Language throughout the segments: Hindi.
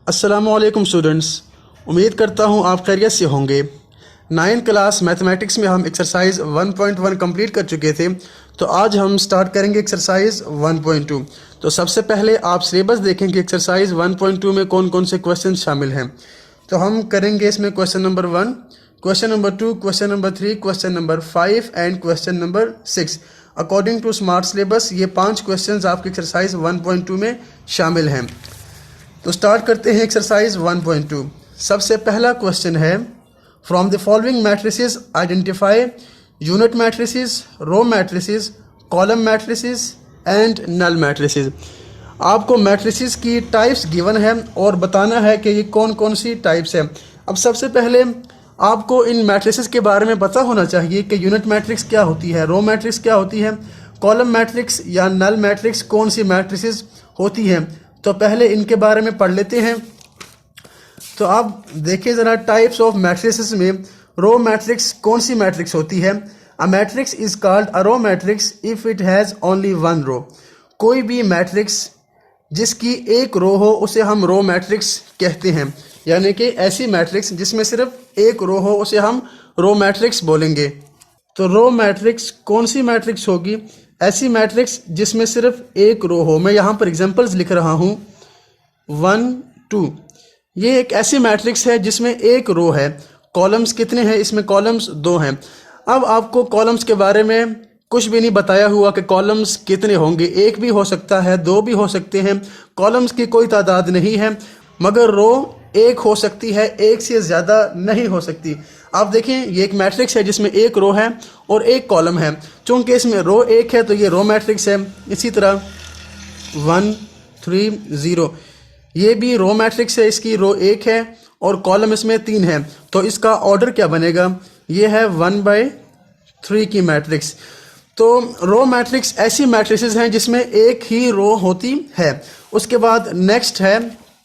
अस्सलामुअलैकुम स्टूडेंट्स, उम्मीद करता हूँ आप खैरियत से होंगे। 9th क्लास मैथमेटिक्स में हम एक्सरसाइज 1.1 कंप्लीट कर चुके थे, तो आज हम स्टार्ट करेंगे एक्सरसाइज 1.2। तो सबसे पहले आप सिलेबस देखेंगे एक्सरसाइज 1.2 में कौन कौन से क्वेश्चन शामिल हैं। तो हम करेंगे इसमें question number 1, question number 2, question number 3, question number 5 and question number 6। According to smart syllabus ये 5 क्वेश्चन आपके एक्सरसाइज 1.2 में शामिल हैं। तो स्टार्ट करते हैं एक्सरसाइज 1.2। सबसे पहला क्वेश्चन है, from the following matrices identify unit matrices, row matrices, column matrices and null matrices. आपको मैट्रिसेस की टाइप्स गिवन है और बताना है कि ये कौन कौन सी टाइप्स है। अब सबसे पहले आपको इन मैट्रिसेस के बारे में पता होना चाहिए कि यूनिट मैट्रिक्स क्या होती है, रो मैट्रिक्स क्या होती है, कॉलम मैट्रिक्स या नल मैट्रिक्स कौन सी मैट्रिसेस होती हैं। तो पहले इनके बारे में पढ़ लेते हैं। तो आप देखिए ज़रा, टाइप्स ऑफ मैट्रिसेस में रो मैट्रिक्स कौन सी मैट्रिक्स होती है। A matrix is called a row matrix if it has only one row. कोई भी मैट्रिक्स जिसकी एक रो हो उसे हम रो मैट्रिक्स कहते हैं, यानी कि ऐसी मैट्रिक्स जिसमें सिर्फ एक रो हो उसे हम रो मैट्रिक्स बोलेंगे। तो रो मैट्रिक्स कौन सी मैट्रिक्स होगी? ऐसी मैट्रिक्स जिसमें सिर्फ एक रो हो। मैं यहाँ पर एग्जांपल्स लिख रहा हूँ 1 2। ये एक ऐसी मैट्रिक्स है जिसमें एक रो है। कॉलम्स कितने हैं? इसमें कॉलम्स 2 हैं। अब आपको कॉलम्स के बारे में कुछ भी नहीं बताया हुआ कि कॉलम्स कितने होंगे। एक भी हो सकता है, 2 भी हो सकते हैं। कॉलम्स की कोई तादाद नहीं है, मगर रो एक हो सकती है, एक से ज़्यादा नहीं हो सकती। आप देखें, ये एक मैट्रिक्स है जिसमें एक रो है और एक कॉलम है। चूँकि इसमें रो एक है तो ये रो मैट्रिक्स है। इसी तरह 1 3 0 ये भी रो मैट्रिक्स है, इसकी रो एक है और कॉलम इसमें 3 है। तो इसका ऑर्डर क्या बनेगा? ये है 1/3 की मैट्रिक्स। तो रो मैट्रिक्स ऐसी मैट्रिसेस हैं जिसमें एक ही रो होती है। उसके बाद नेक्स्ट है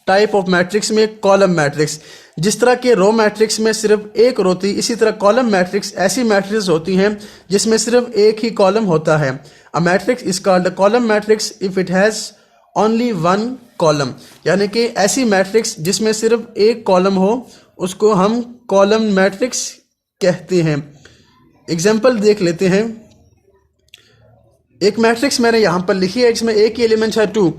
टाइप ऑफ मैट्रिक्स में कॉलम मैट्रिक्स। जिस तरह के रो मैट्रिक्स में सिर्फ एक रो थी, इसी तरह कॉलम मैट्रिक्स ऐसी मैट्रिक्स होती हैं जिसमें सिर्फ एक ही कॉलम होता है। A matrix is called a column matrix if it has only one column, यानी कि ऐसी मैट्रिक्स जिसमें सिर्फ एक कॉलम हो उसको हम कॉलम मैट्रिक्स कहते हैं। एग्जाम्पल देख लेते हैं। एक मैट्रिक्स मैंने यहाँ पर लिखी है, इसमें एक ही एलिमेंट है 2।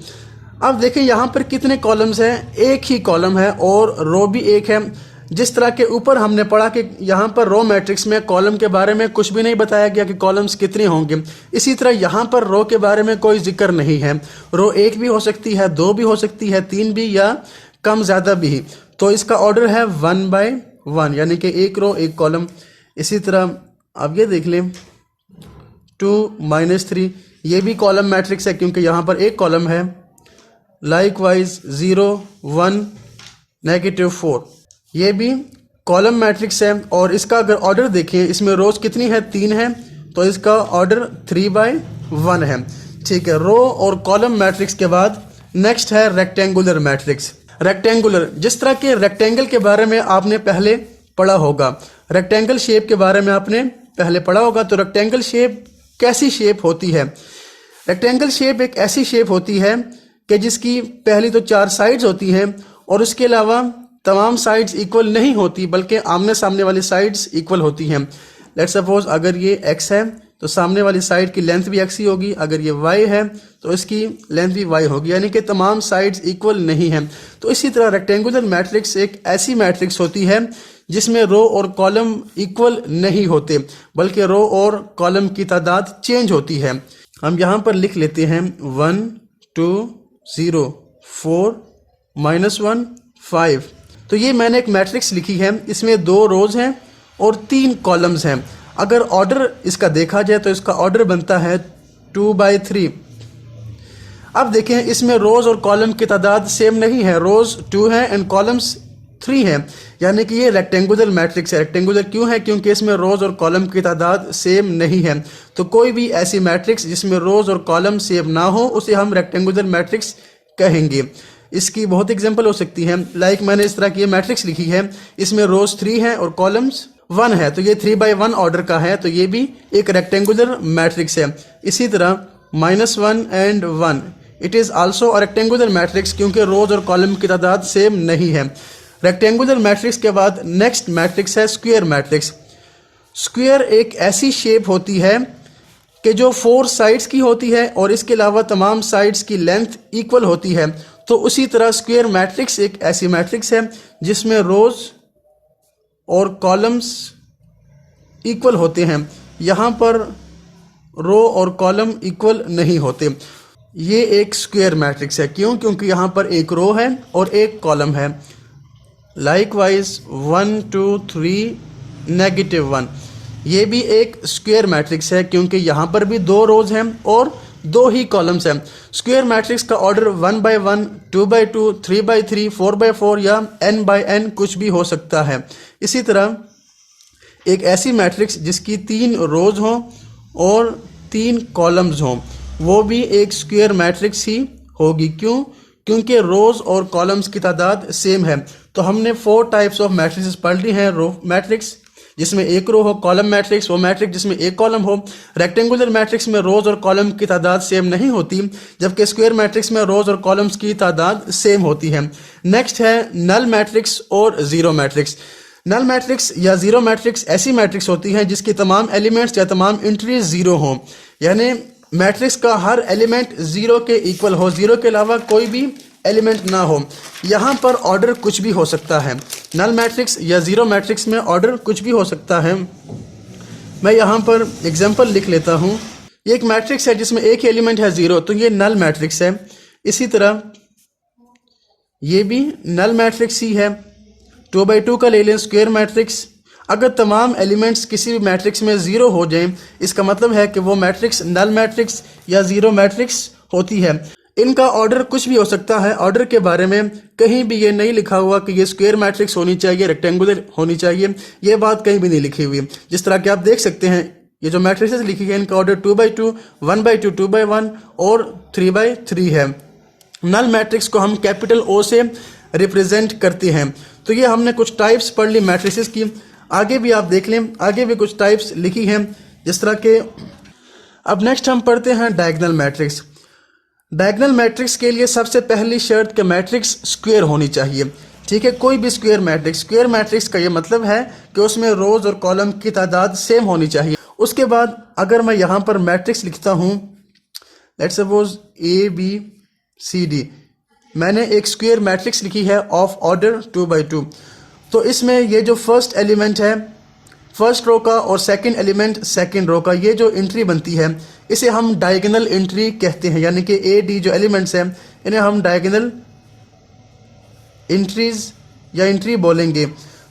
अब देखें यहाँ पर कितने कॉलम्स हैं? एक ही कॉलम है और रो भी एक है। जिस तरह के ऊपर हमने पढ़ा कि यहाँ पर रो मैट्रिक्स में कॉलम के बारे में कुछ भी नहीं बताया गया कि कॉलम्स कितने होंगे, इसी तरह यहाँ पर रो के बारे में कोई जिक्र नहीं है। रो एक भी हो सकती है, 2 भी हो सकती है, 3 भी या कम ज़्यादा भी। तो इसका ऑर्डर है 1/1, यानी कि एक रो एक कॉलम। इसी तरह अब ये देख लें 2 - 3, ये भी कॉलम मैट्रिक्स है क्योंकि यहाँ पर एक कॉलम है। लाइकवाइज 0 1 -4 ये भी कॉलम मैट्रिक्स है। और इसका अगर ऑर्डर देखें, इसमें रोज कितनी है? 3 है, तो इसका ऑर्डर 3/1 है। ठीक है। रो और कॉलम मैट्रिक्स के बाद नेक्स्ट है रेक्टेंगुलर मैट्रिक्स। रेक्टेंगुलर, जिस तरह के रेक्टेंगल के बारे में आपने पहले पढ़ा होगा, रेक्टेंगल शेप के बारे में आपने पहले पढ़ा होगा। तो रेक्टेंगल शेप कैसी शेप होती है? रेक्टेंगल शेप एक ऐसी शेप होती है कि जिसकी पहली तो 4 साइड्स होती हैं और उसके अलावा तमाम साइड्स इक्वल नहीं होती, बल्कि आमने सामने वाली साइड्स इक्वल होती हैं। लेट्स सपोज अगर ये x है तो सामने वाली साइड की लेंथ भी x ही होगी, अगर ये y है तो इसकी लेंथ भी y होगी, यानी कि तमाम साइड्स इक्वल नहीं हैं। तो इसी तरह रेक्टेंगुलर मैट्रिक्स एक ऐसी मैट्रिक्स होती है जिसमें रो और कॉलम इक्वल नहीं होते, बल्कि रो और कॉलम की तादाद चेंज होती है। हम यहाँ पर लिख लेते हैं 1 2 0 4 -1 5। तो ये मैंने एक मैट्रिक्स लिखी है, इसमें 2 रोज हैं और 3 कॉलम्स हैं। अगर ऑर्डर इसका देखा जाए तो इसका ऑर्डर बनता है 2/3। अब देखें, इसमें रोज और कॉलम की तादाद सेम नहीं है। रोज 2 है एंड कॉलम्स 3 है, यानी कि ये रेक्टेंगुलर मैट्रिक्स है। रेक्टेंगुलर क्यों है? क्योंकि इसमें रोज और कॉलम की तादाद सेम नहीं है। तो कोई भी ऐसी मैट्रिक्स जिसमें रोज और कॉलम सेम ना हो उसे हम रेक्टेंगुलर मैट्रिक्स कहेंगे। इसकी बहुत एग्जांपल हो सकती है। लाइक मैंने इस तरह की ये मैट्रिक्स लिखी है, इसमें रोज 3 है और कॉलम्स 1 है, तो ये 3/1 ऑर्डर का है, तो ये भी एक रेक्टेंगुलर मैट्रिक्स है। इसी तरह -1 and 1 it is also a rectangular matrix क्योंकि रोज और कॉलम की तादाद सेम नहीं है। रेक्टेंगुलर मैट्रिक्स के बाद नेक्स्ट मैट्रिक्स है स्क्वायर मैट्रिक्स। स्क्वायर एक ऐसी शेप होती है कि जो 4 साइड्स की होती है और इसके अलावा तमाम साइड्स की लेंथ इक्वल होती है। तो उसी तरह स्क्वायर मैट्रिक्स एक ऐसी मैट्रिक्स है जिसमें रोज और कॉलम्स इक्वल होते हैं। यहाँ पर रो और कॉलम इक्वल नहीं होते। ये एक स्क्वायर मैट्रिक्स है। क्यों? क्योंकि यहाँ पर एक रो है और एक कॉलम है। लाइकवाइज 1 2 3 -1 ये भी एक स्क्वायर मैट्रिक्स है क्योंकि यहाँ पर भी 2 रोज हैं और 2 ही कॉलम्स हैं। स्क्वायर मैट्रिक्स का order 1 by 1, 2 by 2, 3 by 3, 4 by 4 या n by n कुछ भी हो सकता है। इसी तरह एक ऐसी मैट्रिक्स जिसकी 3 रोज हों और 3 कॉलम्स हों वो भी एक स्क्वायर मैट्रिक्स ही होगी। क्यों? क्योंकि रोज और कॉलम्स की तादाद सेम है। तो हमने 4 टाइप्स ऑफ मैट्रिक्स पढ़ ली हैं। रो मैट्रिक्स जिसमें एक रो हो, कॉलम मैट्रिक्स वो मैट्रिक्स जिसमें एक कॉलम हो, रेक्टेंगुलर मैट्रिक्स में रोज और कॉलम की तादाद सेम नहीं होती, जबकि स्क्वायर मैट्रिक्स में रोज और कॉलम्स की तादाद सेम होती है। नेक्स्ट है नल मैट्रिक्स और जीरो मैट्रिक्स। नल मैट्रिक्स या जीरो मैट्रिक्स ऐसी मैट्रिक्स होती हैं जिसकी तमाम एलिमेंट्स या तमाम एंट्रीज जीरो हों, यानी मैट्रिक्स का हर एलिमेंट जीरो के इक्वल हो, जीरो के अलावा कोई भी एलिमेंट ना हो। यहाँ पर ऑर्डर कुछ भी हो सकता है। नल मैट्रिक्स या जीरो मैट्रिक्स में ऑर्डर कुछ भी हो सकता है। मैं यहाँ पर एग्जांपल लिख लेता हूँ। ये एक मैट्रिक्स है जिसमें एक ही एलिमेंट है जीरो, तो ये नल मैट्रिक्स है। इसी तरह ये भी नल मैट्रिक्स ही है। 2 by 2 का ले लें स्क्वायर मैट्रिक्स। अगर तमाम एलिमेंट्स किसी भी मैट्रिक्स में ज़ीरो हो जाएं, इसका मतलब है कि वो मैट्रिक्स नल मैट्रिक्स या ज़ीरो मैट्रिक्स होती है। इनका ऑर्डर कुछ भी हो सकता है। ऑर्डर के बारे में कहीं भी ये नहीं लिखा हुआ कि ये स्क्वायर मैट्रिक्स होनी चाहिए, रेक्टेंगुलर होनी चाहिए, ये बात कहीं भी नहीं लिखी हुई। जिस तरह कि आप देख सकते हैं ये जो मैट्रिक्स लिखी है इनका ऑर्डर 2 by 2, 1 by 2, 2 by 1 और 3 by 3 है। नल मैट्रिक्स को हम कैपिटल O से रिप्रेजेंट करते हैं। तो ये हमने कुछ टाइप्स पढ़ ली मैट्रिसेस की। आगे भी आप देख लें, आगे भी कुछ टाइप्स लिखी हैं जिस तरह के। अब नेक्स्ट हम पढ़ते हैं डायगोनल मैट्रिक्स। डायगोनल मैट्रिक्स के लिए सबसे पहली शर्त कि मैट्रिक्स स्क्वायर होनी चाहिए। ठीक है, कोई भी स्क्वायर मैट्रिक्स का ये मतलब है कि उसमें रोज और कॉलम की तादाद सेम होनी चाहिए। उसके बाद अगर मैं यहाँ पर मैट्रिक्स लिखता हूँ, लेट्स सपोज ABCD, मैंने एक स्क्वायर मैट्रिक्स लिखी है ऑफ ऑर्डर 2 by 2। तो इसमें ये जो फर्स्ट एलिमेंट है फर्स्ट रो का और सेकंड एलिमेंट सेकंड रो का, ये जो एंट्री बनती है इसे हम डायगोनल एंट्री कहते हैं। यानी कि AD जो एलिमेंट्स हैं इन्हें हम डायगोनल एंट्रीज या एंट्री बोलेंगे।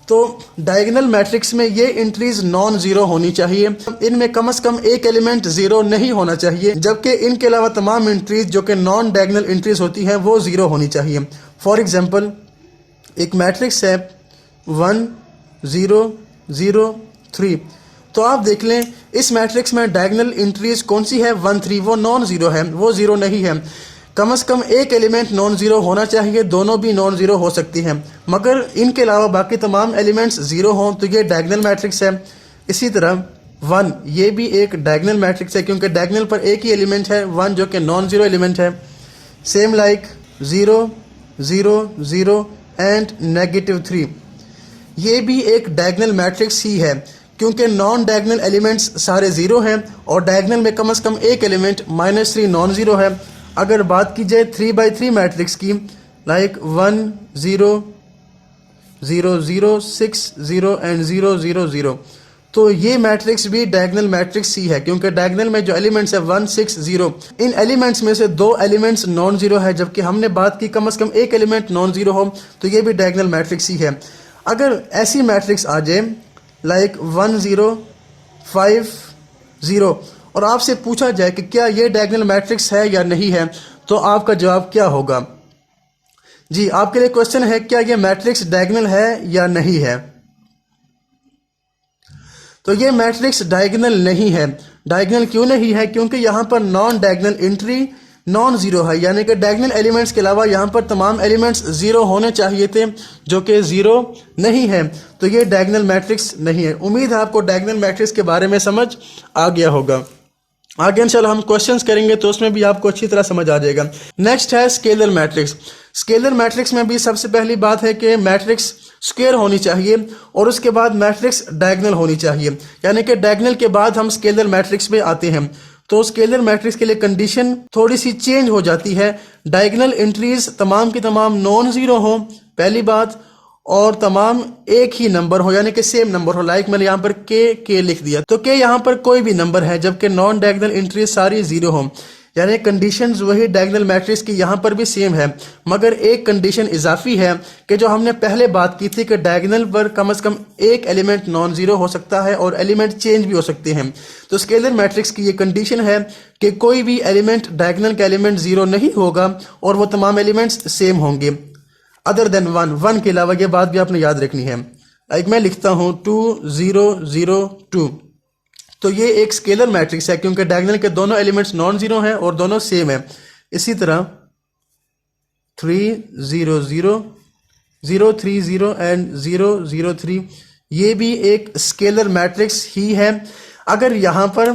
तो डायगोनल मैट्रिक्स में ये एंट्रीज नॉन जीरो होनी चाहिए। इनमें कम से कम एक एलिमेंट जीरो नहीं होना चाहिए, जबकि इनके अलावा तमाम एंट्रीज जो कि नॉन डायगोनल एंट्रीज होती हैं वो जीरो होनी चाहिए। फॉर एग्जांपल एक मैट्रिक्स है 1 0 0 3, तो आप देख लें इस मैट्रिक्स में डायगोनल एंट्रीज कौन सी है 1 3, वो नॉन जीरो है, वो जीरो नहीं है। कम से कम एक एलिमेंट नॉन जीरो होना चाहिए, दोनों भी नॉन जीरो हो सकती हैं, मगर इनके अलावा बाकी तमाम एलिमेंट्स जीरो हों तो ये डायगोनल मैट्रिक्स है। इसी तरह 1 ये भी एक डायगोनल मैट्रिक्स है क्योंकि डायगोनल पर एक ही एलिमेंट है 1 जो कि नॉन जीरो एलिमेंट है। सेम लाइक 0 0 0 एंड -3 ये भी एक डायगोनल मैट्रिक्स ही है क्योंकि नॉन डायगोनल एलिमेंट्स सारे जीरो हैं और डायगोनल में कम से कम एक एलिमेंट -3 नॉन जीरो है। अगर बात की जाए 3 by 3 मैट्रिक्स की, लाइक 1 0 0 0 6 0 एंड 0 0 0, तो ये मैट्रिक्स भी डायगोनल मैट्रिक्स ही है क्योंकि डायगोनल में जो एलिमेंट्स है 1 6 0, इन एलिमेंट्स में से 2 एलिमेंट्स नॉन जीरो है, जबकि हमने बात की कम से कम एक एलिमेंट नॉन जीरो हो, तो ये भी डायगोनल मैट्रिक्स ही है। अगर ऐसी मैट्रिक्स आ जाए लाइक 1 0 5 0 और आपसे पूछा जाए कि क्या ये डायगोनल मैट्रिक्स है या नहीं है, तो आपका जवाब क्या होगा? जी, आपके लिए क्वेश्चन है क्या ये मैट्रिक्स डायगोनल है या नहीं है। तो ये मैट्रिक्स डायगोनल नहीं है। डायगोनल क्यों नहीं है? क्योंकि यहाँ पर non diagonal entry non zero है, यानी कि डायगोनल एलिमेंट्स के अलावा यहाँ पर तमाम एलिमेंट्स जीरो होने चाहिए थे जो कि जीरो नहीं है, तो ये डायगोनल मैट्रिक्स नहीं है। उम्मीद है आपको डायगोनल मैट्रिक्स के बारे में समझ आ गया होगा। आगे इंशाल्लाह हम क्वेश्चंस करेंगे तो उसमें भी आपको अच्छी तरह समझ आ जाएगा। नेक्स्ट है स्केलर मैट्रिक्स। स्केलर मैट्रिक्स में भी सबसे पहली बात है कि मैट्रिक्स स्क्वायर होनी चाहिए और उसके बाद मैट्रिक्स डायगोनल होनी चाहिए, यानी कि डायगोनल के बाद हम स्केलर मैट्रिक्स में आते हैं। तो स्केलर मैट्रिक्स के लिए कंडीशन थोड़ी सी चेंज हो जाती है। डायगोनल एंट्रीज तमाम की तमाम नॉन जीरो हो पहली बात, और तमाम एक ही नंबर हो यानी कि सेम नंबर हो। लाइक मैंने यहाँ पर के लिख दिया तो के यहाँ पर कोई भी नंबर है, जबकि नॉन डायगोनल एंट्रीज सारी जीरो हो, यानी कंडीशंस वही डायगोनल मैट्रिक्स की यहाँ पर भी सेम है, मगर एक कंडीशन इजाफी है कि जो हमने पहले बात की थी कि डायगोनल पर कम से कम एक एलिमेंट नॉन जीरो हो सकता है और एलिमेंट चेंज भी हो सकते हैं। तो स्केलर मैट्रिक्स की ये कंडीशन है कि कोई भी एलिमेंट डायगोनल का एलिमेंट जीरो नहीं होगा और वो तमाम एलिमेंट्स सेम होंगे अदर देन वन के अलावा। ये बात भी आपने याद रखनी है। लाइक मैं लिखता हूँ 2 0 0 2, तो ये एक स्केलर मैट्रिक्स है क्योंकि डायगोनल के दोनों एलिमेंट्स नॉन जीरो हैं और दोनों सेम है। इसी तरह 3 0 0 0 3 0 एंड 0 0 3, ये भी एक स्केलर मैट्रिक्स ही है। अगर यहाँ पर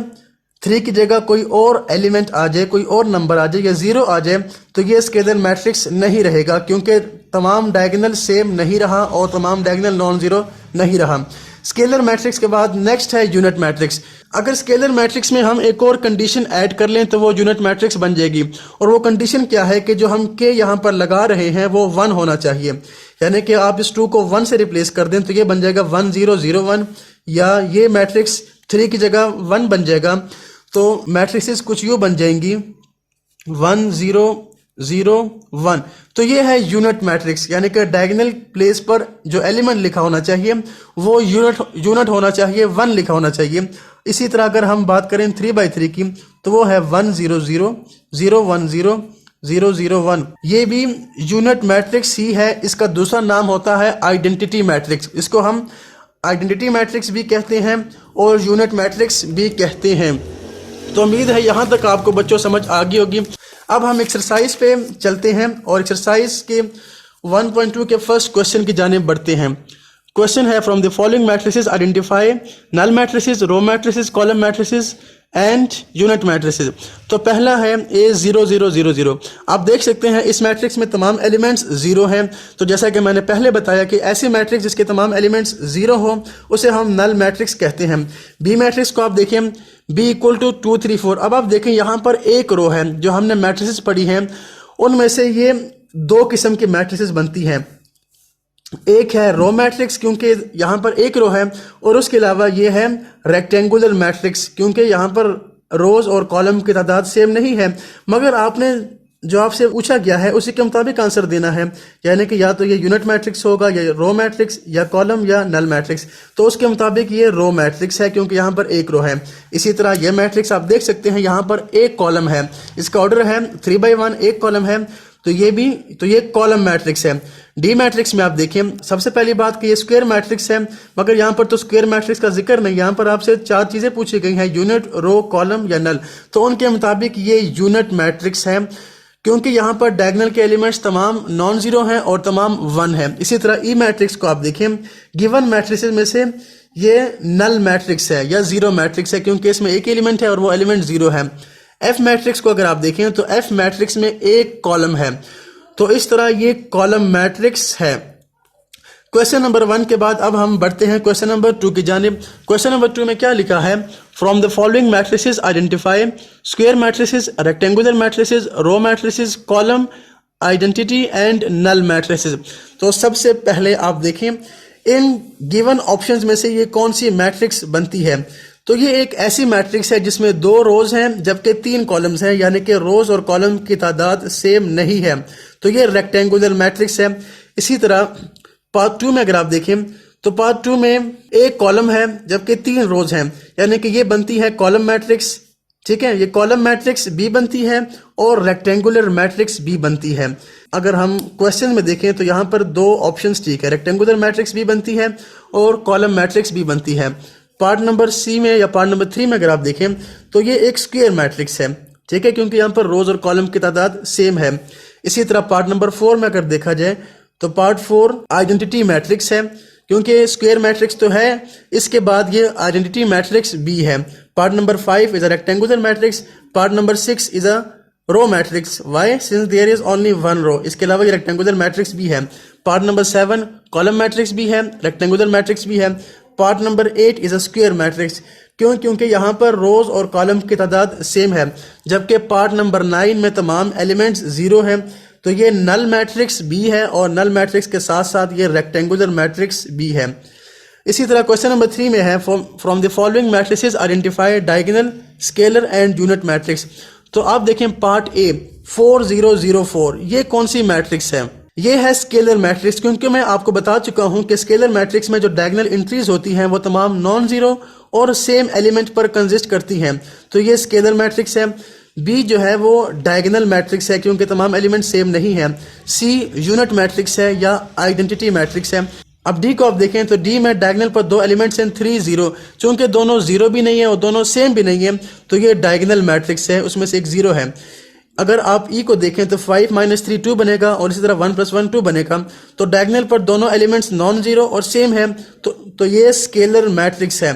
3 की जगह कोई और एलिमेंट आ जाए, कोई और नंबर आ जाए या जीरो आ जाए तो ये स्केलर मैट्रिक्स नहीं रहेगा क्योंकि तमाम डायगोनल सेम नहीं रहा और तमाम डायगोनल नॉन जीरो नहीं रहा। स्केलर मैट्रिक्स के बाद नेक्स्ट है यूनिट मैट्रिक्स। अगर स्केलर मैट्रिक्स में हम एक और कंडीशन ऐड कर लें तो वो यूनिट मैट्रिक्स बन जाएगी, और वो कंडीशन क्या है कि जो हम के यहाँ पर लगा रहे हैं वो 1 होना चाहिए, यानी कि आप इस 2 को 1 से रिप्लेस कर दें तो ये बन जाएगा 1 0 0 1, या ये मैट्रिक्स 3 की जगह 1 बन जाएगा। तो मैट्रिक्सेस कुछ यूँ बन जाएंगी 1 0 0 1। तो ये है यूनिट मैट्रिक्स, यानी कि डायगोनल प्लेस पर जो एलिमेंट लिखा होना चाहिए वो यूनिट होना चाहिए, 1 लिखा होना चाहिए। इसी तरह अगर हम बात करें 3/3 की तो वो है 1 0 0 0 1 0 0 0 1। ये भी यूनिट मैट्रिक्स ही है। इसका दूसरा नाम होता है आइडेंटिटी मैट्रिक्स। इसको हम आइडेंटिटी मैट्रिक्स भी कहते हैं और यूनिट मैट्रिक्स भी कहते हैं। तो उम्मीद है यहाँ तक आपको बच्चों समझ आ गई होगी। अब हम एक्सरसाइज पे चलते हैं और एक्सरसाइज के 1.2 के फर्स्ट क्वेश्चन की जानिब बढ़ते हैं। क्वेश्चन है from the following matrices identify null matrices, row matrices, column matrices and unit matrices. तो पहला है A 0 0 0 0। आप देख सकते हैं इस मैट्रिक्स में तमाम एलिमेंट्स जीरो हैं। तो जैसा कि मैंने पहले बताया कि ऐसे मैट्रिक्स जिसके तमाम एलिमेंट्स जीरो हो उसे हम नल मैट्रिक्स कहते हैं। बी मैट्रिक्स को आप देखें B = 2 3 4। अब आप देखें यहाँ पर एक रो है, जो हमने मैट्रिसेस पढ़ी हैं उनमें से ये 2 किस्म की मैट्रिसेस बनती हैं। एक है रो मैट्रिक्स क्योंकि यहाँ पर एक रो है, और उसके अलावा ये है रेक्टेंगुलर मैट्रिक्स क्योंकि यहाँ पर रोज और कॉलम की तादाद सेम नहीं है, मगर आपने जो आपसे पूछा गया है उसी के मुताबिक आंसर देना है, यानी कि या तो ये यूनिट मैट्रिक्स होगा या रो मैट्रिक्स या कॉलम या नल मैट्रिक्स। तो उसके मुताबिक ये रो मैट्रिक्स है क्योंकि यहाँ पर एक रो है। इसी तरह ये मैट्रिक्स आप देख सकते हैं यहाँ पर एक कॉलम है, इसका ऑर्डर है 3/1, एक कॉलम है, तो ये कॉलम मैट्रिक्स है। डी मैट्रिक्स में आप देखें सबसे पहली बात कि ये स्क्वायर मैट्रिक्स है, मगर यहाँ पर तो स्क्वायर मैट्रिक्स का जिक्र नहीं, यहाँ पर आपसे 4 चीजें पूछी गई हैं यूनिट, रो, कॉलम या नल। तो उनके मुताबिक ये यूनिट मैट्रिक्स है क्योंकि यहाँ पर डायगोनल के एलिमेंट्स तमाम नॉन जीरो हैं और तमाम 1 है। इसी तरह ई मैट्रिक्स को आप देखें, गिवन मैट्रिसेस में से ये नल मैट्रिक्स है या जीरो मैट्रिक्स है क्योंकि इसमें एक एलिमेंट है और वो एलिमेंट जीरो है। एफ मैट्रिक्स को अगर आप देखें तो एफ मैट्रिक्स में एक कॉलम है, तो इस तरह ये कॉलम मैट्रिक्स है। क्वेश्चन नंबर 1 के बाद अब हम बढ़ते हैं क्वेश्चन नंबर 2 की जानिब। क्वेश्चन नंबर 2 में क्या लिखा है, from the following matrices identify square matrices, rectangular matrices, row matrices, column, identity and null matrices. तो सबसे पहले आप देखें इन गिवन ऑप्शंस में से ये कौन सी मैट्रिक्स बनती है। तो ये एक ऐसी मैट्रिक्स है जिसमें 2 रोज हैं जबकि 3 कॉलम्स हैं, यानी कि रोज और कॉलम की तादाद सेम नहीं है, तो ये रेक्टेंगुलर मैट्रिक्स है। इसी तरह पार्ट 2 में अगर आप देखें तो पार्ट 2 में एक कॉलम है जबकि 3 रोज हैं, यानी कि ये बनती है कॉलम मैट्रिक्स। ठीक है, ये कॉलम मैट्रिक्स भी बनती है और रेक्टेंगुलर मैट्रिक्स भी बनती है। अगर हम क्वेश्चन में देखें तो यहाँ पर 2 ऑप्शंस ठीक है, रेक्टेंगुलर मैट्रिक्स भी बनती है और कॉलम मैट्रिक्स भी बनती है। पार्ट नंबर सी में या पार्ट नंबर 3 में अगर आप देखें तो ये एक स्क्वायर मैट्रिक्स है, ठीक है, क्योंकि यहाँ पर रोज और कॉलम की तादाद सेम है। इसी तरह पार्ट नंबर 4 में अगर देखा जाए तो पार्ट 4 आइडेंटिटी मैट्रिक्स है क्योंकि स्क्वायर मैट्रिक्स तो है, इसके बाद ये आइडेंटिटी मैट्रिक्स भी है। Part number 5 is a rectangular matrix. Part number 6 is a row matrix. Why? Since there is only one row. इसके अलावा ये rectangular matrix भी है. Part number 7 column matrix भी है, rectangular matrix भी है. Part number 8 is a square matrix. क्यों? क्योंकि यहाँ पर रोज और कॉलम की तादाद सेम है, जबकि पार्ट नंबर 9 में तमाम एलिमेंट्स जीरो हैं. तो ये नल मैट्रिक्स भी है और नल मैट्रिक्स के साथ साथ ये रेक्टेंगुलर मैट्रिक्स भी है. इसी तरह क्वेश्चन नंबर 3 में है from the following matrices identify diagonal, scalar and unit matrix. तो आप देखें पार्ट ए 4004, ये कौन सी मैट्रिक्स है? ये है स्केलर मैट्रिक्स, क्योंकि मैं आपको बता चुका हूं कि स्केलर मैट्रिक्स में जो डायगोनल एंट्रीज होती हैं वो तमाम नॉन जीरो और सेम एलिमेंट पर कंसिस्ट करती हैं. तो ये स्केलर मैट्रिक्स है. बी जो है वो डायगोनल मैट्रिक्स है क्योंकि तमाम एलिमेंट सेम नहीं है. सी यूनिट मैट्रिक्स है या आइडेंटिटी मैट्रिक्स है. अब डी को आप देखें तो डी में डायगोनल पर दो एलिमेंट्स हैं 3 0, चूंकि दोनों जीरो भी नहीं है और दोनों सेम भी नहीं है तो ये डायगोनल मैट्रिक्स है, उसमें से एक जीरो है. अगर आप ई को देखें तो 5 - 3 2 बनेगा और इसी तरह 1 + 1 2 बनेगा. तो डायगोनल पर दोनों एलिमेंट्स नॉन जीरो और सेम है तो ये स्केलर मैट्रिक्स है.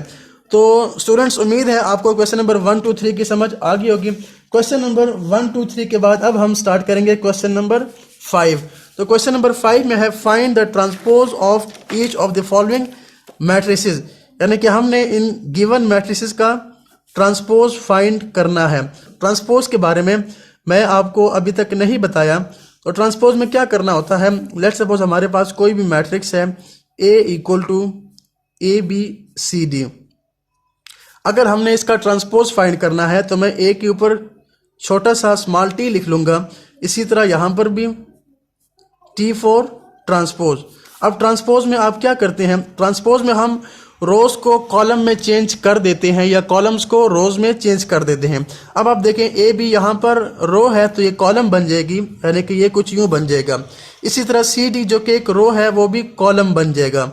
तो स्टूडेंट्स उम्मीद है आपको क्वेश्चन नंबर 1 2 3 की समझ आ गई होगी. क्वेश्चन नंबर 1 2 3 के बाद अब हम स्टार्ट करेंगे क्वेश्चन नंबर 5. तो क्वेश्चन नंबर 5 में है find the transpose of each of the following matrices, यानी कि हमने इन गिवन मैट्रिसेस का ट्रांसपोज फाइंड करना है. ट्रांसपोज के बारे में मैं आपको अभी तक नहीं बताया. तो ट्रांसपोज में क्या करना होता है? लेट्स सपोज हमारे पास कोई भी मैट्रिक्स है A = ABCD. अगर हमने इसका ट्रांसपोज फाइंड करना है तो मैं A के ऊपर छोटा सा स्मॉल t लिख लूंगा. इसी तरह यहाँ पर भी T फॉर ट्रांसपोज. अब ट्रांसपोज में आप क्या करते हैं? ट्रांसपोज में हम रोज को कॉलम में चेंज कर देते हैं या कॉलम्स को रोज में चेंज कर देते हैं. अब आप देखें ए बी यहाँ पर रो है तो ये कॉलम बन जाएगी, यानी कि ये कुछ यूं बन जाएगा. इसी तरह सी डी जो कि एक रो है वो भी कॉलम बन जाएगा.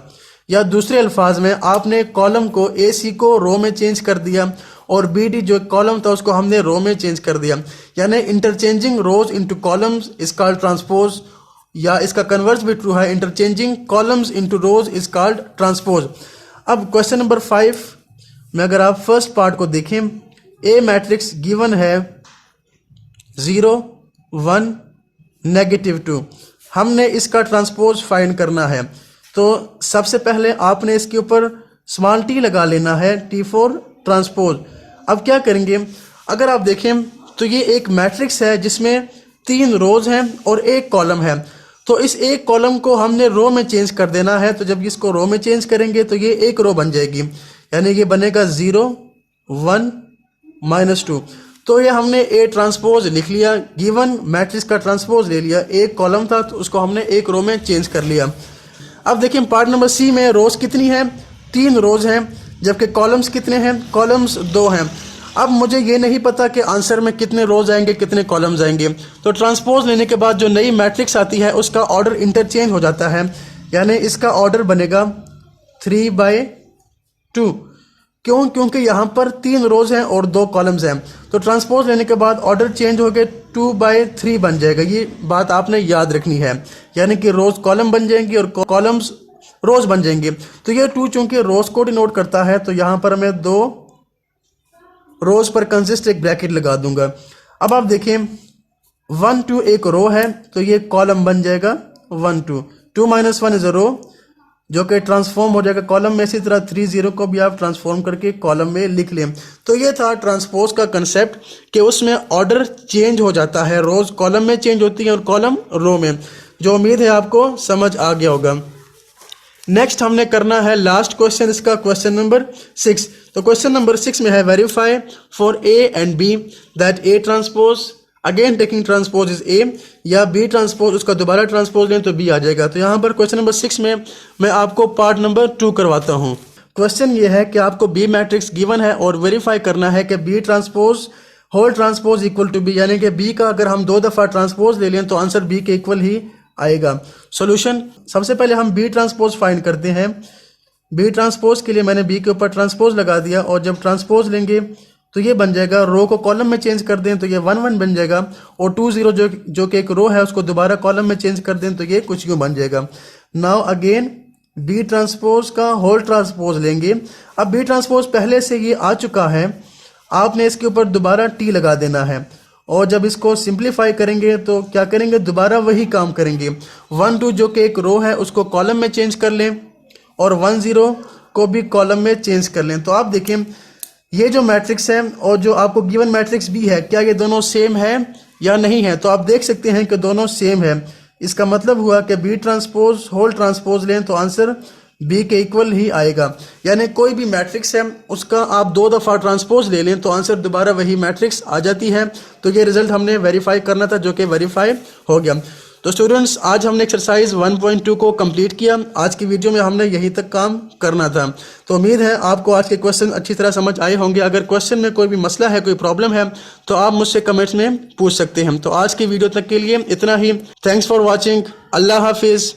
या दूसरे अल्फाज में आपने कॉलम को ए सी को रो में चेंज कर दिया और बी डी जो कॉलम था उसको हमने रो में चेंज कर दिया. यानी interchanging rose into columns is called transpose, या इसका कन्वर्स भी ट्रू है, interchanging columns into rose is called transpose. अब क्वेश्चन नंबर 5 में अगर आप फर्स्ट पार्ट को देखें, ए मैट्रिक्स गिवन है 0 1 -2. हमने इसका ट्रांसपोज फाइंड करना है. तो सबसे पहले आपने इसके ऊपर स्मॉल टी लगा लेना है, टी फॉर ट्रांसपोज. अब क्या करेंगे? अगर आप देखें तो ये एक मैट्रिक्स है जिसमें 3 रोज हैं और एक कॉलम है. तो इस एक कॉलम को हमने रो में चेंज कर देना है. तो जब इसको रो में चेंज करेंगे तो ये एक रो बन जाएगी, यानी ये बनेगा 0 1 -2. तो ये हमने ए ट्रांसपोज लिख लिया, गिवन मैट्रिक्स का ट्रांसपोज ले लिया. एक कॉलम था तो उसको हमने एक रो में चेंज कर लिया. अब देखिए पार्ट नंबर सी में रोज कितनी है? 3 रोज हैं, जबकि कॉलम्स कितने हैं? कॉलम्स 2 हैं. अब मुझे ये नहीं पता कि आंसर में कितने रोज आएंगे कितने कॉलम्स आएंगे. तो ट्रांसपोज लेने के बाद जो नई मैट्रिक्स आती है उसका ऑर्डर इंटरचेंज हो जाता है, यानी इसका ऑर्डर बनेगा 3/2. क्यों? क्योंकि यहाँ पर 3 रोज हैं और 2 कॉलम्स हैं. तो ट्रांसपोज लेने के बाद ऑर्डर चेंज हो गए 2/3 बन जाएगा. ये बात आपने याद रखनी है, यानी कि रोज कॉलम बन जाएंगी और कॉलम्स रोज बन जाएंगे. तो ये 2 चूंकि रोज को डिनोट करता है तो यहाँ पर मैं 2 रोज पर कंसिस्ट एक ब्रैकेट लगा दूंगा. अब आप देखें 1 2 एक रो है तो ये कॉलम बन जाएगा 1 2. 2 - 1 इज अ रो जो कि ट्रांसफॉर्म हो जाएगा कॉलम में. इसी तरह 3 0 को भी आप ट्रांसफॉर्म करके कॉलम में लिख लें. तो ये था ट्रांसपोज का कंसेप्ट कि उसमें ऑर्डर चेंज हो जाता है, रोज कॉलम में चेंज होती है और कॉलम रो में. जो उम्मीद है आपको समझ आ गया होगा. नेक्स्ट हमने करना है लास्ट क्वेश्चन, इसका क्वेश्चन नंबर 6. तो क्वेश्चन नंबर 6 में है verify for A and B that A transpose again taking transpose is A, या बी ट्रांसपोज उसका दोबारा ट्रांसपोज लें तो बी आ जाएगा. तो यहाँ पर क्वेश्चन नंबर 6 में मैं आपको पार्ट नंबर 2 करवाता हूँ. क्वेश्चन ये है कि आपको बी मैट्रिक्स गिवन है और वेरीफाई करना है कि B transpose whole transpose equal to B, यानी कि बी का अगर हम 2 दफ़ा ट्रांसपोज ले लें तो आंसर बी के इक्वल ही आएगा. सॉल्यूशन, सबसे पहले हम बी ट्रांसपोज फाइंड करते हैं. बी ट्रांसपोज के लिए मैंने बी के ऊपर ट्रांसपोज लगा दिया और जब ट्रांसपोज लेंगे तो ये बन जाएगा, रो को कॉलम में चेंज कर दें तो ये 1 1 बन जाएगा और 2 0 जो कि एक रो है उसको दोबारा कॉलम में चेंज कर दें तो ये कुछ यूँ बन जाएगा. नाउ अगेन बी ट्रांसपोज का होल ट्रांसपोज लेंगे. अब बी ट्रांसपोज पहले से ये आ चुका है आपने इसके ऊपर दोबारा टी लगा देना है और जब इसको सिंप्लीफाई करेंगे तो क्या करेंगे, दोबारा वही काम करेंगे। 1 2 जो कि एक रो है उसको कॉलम में चेंज कर लें और 1 0 को भी कॉलम में चेंज कर लें। तो आप देखें ये जो मैट्रिक्स है और जो आपको गिवन मैट्रिक्स भी है, क्या ये दोनों सेम है या नहीं है। तो आप देख सकते हैं कि दोनों सेम है। इसका मतलब हुआ कि बी ट्रांसपोज होल ट्रांसपोज लें तो आंसर बी के इक्वल ही आएगा। यानी कोई भी मैट्रिक्स है उसका आप 2 दफ़ा ट्रांसपोज ले लें तो आंसर दोबारा वही मैट्रिक्स आ जाती है। तो ये रिजल्ट हमने वेरीफाई करना था जो कि वेरीफाई हो गया। तो स्टूडेंट्स आज हमने एक्सरसाइज 1.2 को कंप्लीट किया। आज की वीडियो में हमने यहीं तक काम करना था। तो उम्मीद है आपको आज के क्वेश्चन अच्छी तरह समझ आए होंगे। अगर क्वेश्चन में कोई भी मसला है, कोई प्रॉब्लम है तो आप मुझसे कमेंट्स में पूछ सकते हैं। तो आज की वीडियो तक के लिए इतना ही। Thanks for watching. अल्लाह हाफिज़।